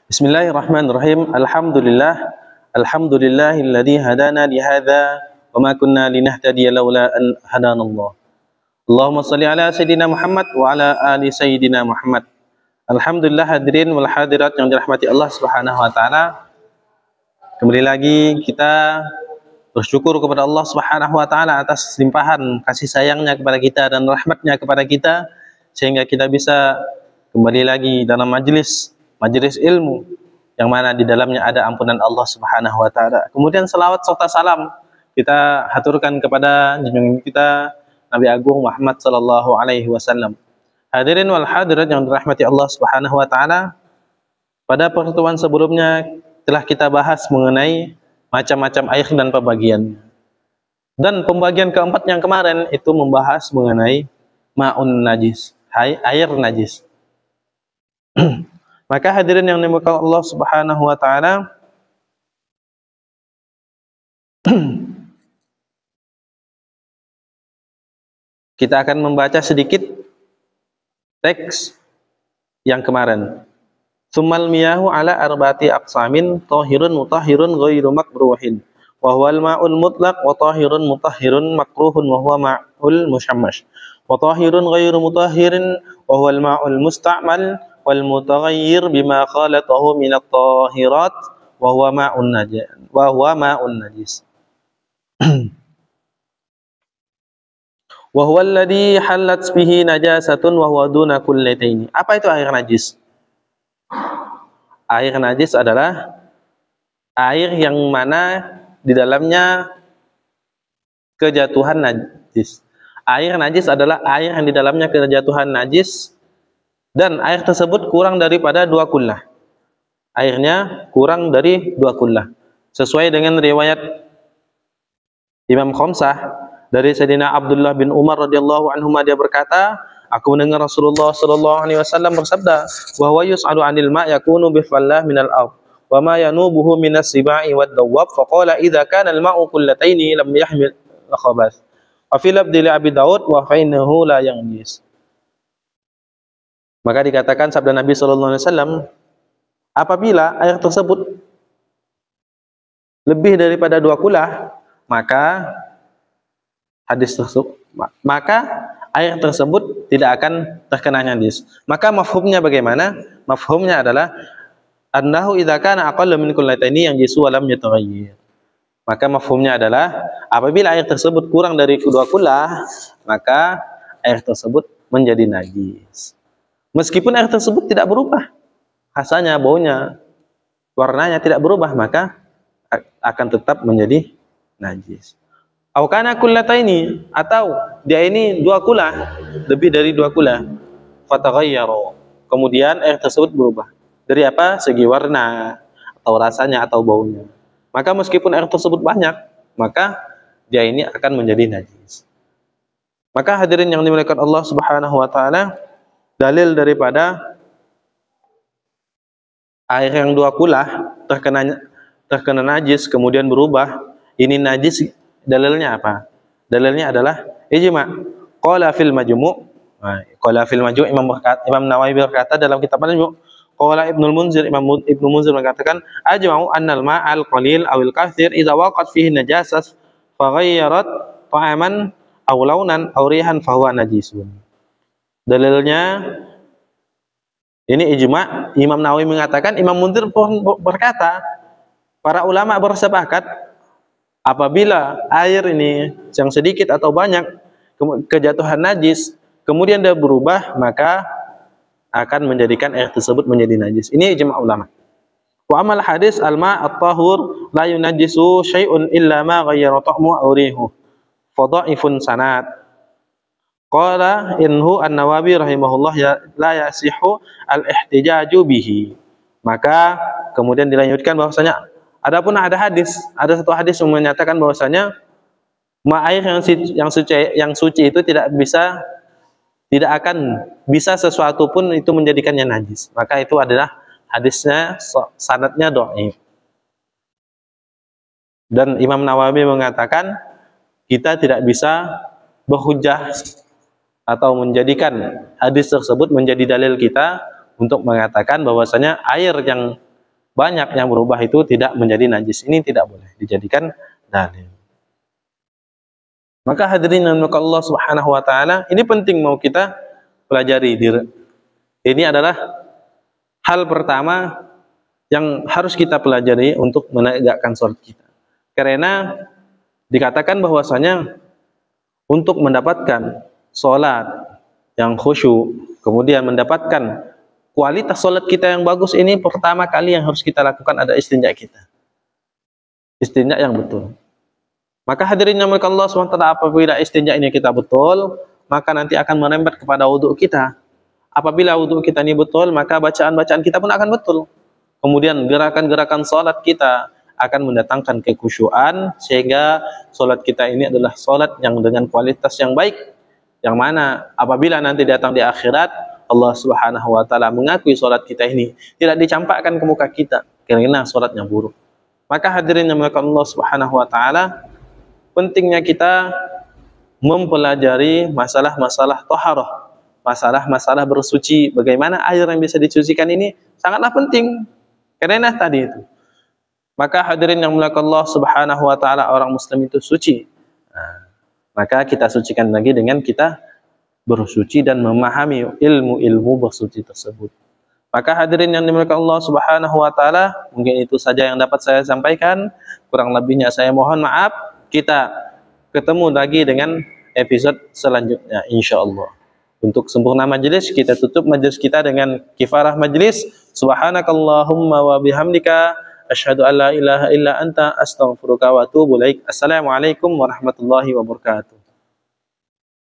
Bismillahirrahmanirrahim. Alhamdulillahilladzi hadana li hadza wa ma kunna linahtadiya laula an hadanallah. Allahumma shalli ala sayidina Muhammad wa ala ali sayidina Muhammad. Alhamdulillah, hadirin wal hadirat yang dirahmati Allah Subhanahu wa taala. Kembali lagi kita bersyukur kepada Allah Subhanahu wa taala atas limpahan kasih sayangnya kepada kita dan rahmatnya kepada kita, sehingga kita bisa kembali lagi dalam majelis ilmu yang mana di dalamnya ada ampunan Allah Subhanahu wa taala. Kemudian selawat serta salam kita haturkan kepada junjungan kita Nabi Agung Muhammad sallallahu alaihi wasallam. Hadirin wal hadirat yang dirahmati Allah Subhanahu wa taala, pada pertemuan sebelumnya telah kita bahas mengenai macam-macam air dan pembagiannya. Dan pembagian keempat yang kemarin itu membahas mengenai ma'un najis, air najis. Maka hadirin yang dimuliakan Allah Subhanahu wa taala, kita akan membaca sedikit teks yang kemarin. Summal miyahu ala arba'ati aqsamin tahirun mutahhirun ghairu makruhin wa huwal ma'ul mutlaq wa tahirun mutahhirun makruhun wa huwa ma'ul mushammash wa tahirun ghairu mutahhirin wa huwal ma'ul musta'mal wal mutaghayyir bima khalatahu min at-tahirat wa huwa ma'un najis wa huwa alladhi halat bihi najasatun wa huwa duna kullataini. Apa itu air najis? Air najis adalah air yang mana di dalamnya kejatuhan najis. Air najis adalah air yang di dalamnya kejatuhan najis dan air tersebut kurang daripada 2 kullah. Airnya kurang dari 2 kullah. Sesuai dengan riwayat Imam Khamsah dari Sayyidina Abdullah bin Umar radhiyallahu anhu, dia berkata, aku mendengar Rasulullah sallallahu alaihi wasallam bersabda, wa huwa yus'alu 'anil ma' yakunu bi fallah minal ard wa ma yanubuhu minas sibai wad dawab fa qala idza kana al ma'u qullataini lam yahmil khabath. Wa fi labdi li Abi Daud wa fa innahu la yanjis. Maka dikatakan sabda Nabi sallallahu alaihi wasallam, apabila air tersebut lebih daripada 2 kulah, maka air tersebut tidak akan terkena najis. Maka mafhumnya bagaimana? Mafhumnya adalah annahu idza kana aqallu min kullataini yanjisu wa lam yataghayyar. Maka mafhumnya adalah apabila air tersebut kurang dari 2 kulah, maka air tersebut menjadi najis. Meskipun air tersebut tidak berubah, rasanya, baunya, warnanya tidak berubah, maka akan tetap menjadi najis. Au kana kullataini, atau dia ini 2 kulah, lebih dari 2 kulah, fataghayyara, kemudian air tersebut berubah. Dari apa? Segi warna, atau rasanya, atau baunya. Maka meskipun air tersebut banyak, maka dia ini akan menjadi najis. Maka hadirin yang dimuliakan Allah Subhanahu wa taala, dalil daripada air yang 2 kulah terkena najis kemudian berubah, ini najis, dalilnya apa? Dalilnya adalah ijma'. Qala fil majmu'. Qala fil majmu' Imam Nawawi berkata dalam kitab Majmu'. Qala Ibnul Munzir, Ibnu Munzir mengatakan ajma'u annal ma'al qalil awil kathir idza waqat fihi najasah faghayyarat ta'aman aw launan aw rihan fahuwa najisun. Dalilnya ini ijma'. Imam Nawawi mengatakan, Imam Munzir berkata, para ulama bersepakat apabila air ini yang sedikit atau banyak kejatuhan najis, kemudian dia berubah, maka akan menjadikan air tersebut menjadi najis. Ini ijma' ulama. Wa amal hadis al-ma' at-tahur la yunajjisu syai'un illa ma ghayyara ta'mu aw rihu. Fa dha'ifun sanad. Qala inhu an-Nawawi rahimahullah la yasihu al-ihtijaju bihi. Maka kemudian dilanjutkan bahwasanya adapun ada satu hadis yang menyatakan bahwasanya air yang suci itu tidak akan bisa sesuatu pun itu menjadikannya najis. Maka itu adalah hadisnya sanadnya dhaif. Dan Imam Nawawi mengatakan kita tidak bisa berhujjah atau menjadikan hadis tersebut menjadi dalil kita untuk mengatakan bahwasanya air yang banyak yang berubah itu tidak menjadi najis. Ini tidak boleh dijadikan dalil. Maka hadirin yang dimuliakan Allah Subhanahu wa taala, ini penting mau kita pelajari. Ini adalah hal pertama yang harus kita pelajari untuk menegakkan sholat kita. Karena dikatakan bahwasanya untuk mendapatkan sholat yang khusyuk, kemudian mendapatkan kualitas sholat kita yang bagus, ini pertama kali yang harus kita lakukan ada istinja kita. Istinja yang betul. Maka hadirin yang dimuliakan Allah SWT, apabila istinja ini kita betul, maka nanti akan merembet kepada wudhu kita. Apabila wudhu kita ini betul, maka bacaan-bacaan kita pun akan betul. Kemudian gerakan-gerakan sholat kita akan mendatangkan kekhusyuan, sehingga sholat kita ini adalah sholat yang dengan kualitas yang baik, yang mana apabila nanti datang di akhirat, Allah Subhanahu wa taala mengakui sholat kita ini tidak dicampakkan ke muka kita karena sholatnya buruk. Maka hadirin yang dimuliakan Allah Subhanahu wa taala, pentingnya kita mempelajari masalah-masalah taharah, masalah-masalah bersuci, bagaimana air yang bisa disucikan ini sangatlah penting. Karena tadi itu. Maka hadirin yang dimuliakan Allah Subhanahu wa taala, orang muslim itu suci. Nah, maka kita sucikan lagi dengan kita bersuci dan memahami ilmu-ilmu bersuci tersebut. Maka hadirin yang dimuliakan Allah Subhanahu wa taala, mungkin itu saja yang dapat saya sampaikan. Kurang lebihnya saya mohon maaf. Kita ketemu lagi dengan episode selanjutnya insyaallah. Untuk sempurna majelis, kita tutup majelis kita dengan kifarah majelis. Subhanakallahumma wa bihamdika asyhadu an la ilaha illa anta astaghfiruka wa atubu ilaik. Assalamualaikum warahmatullahi wabarakatuh.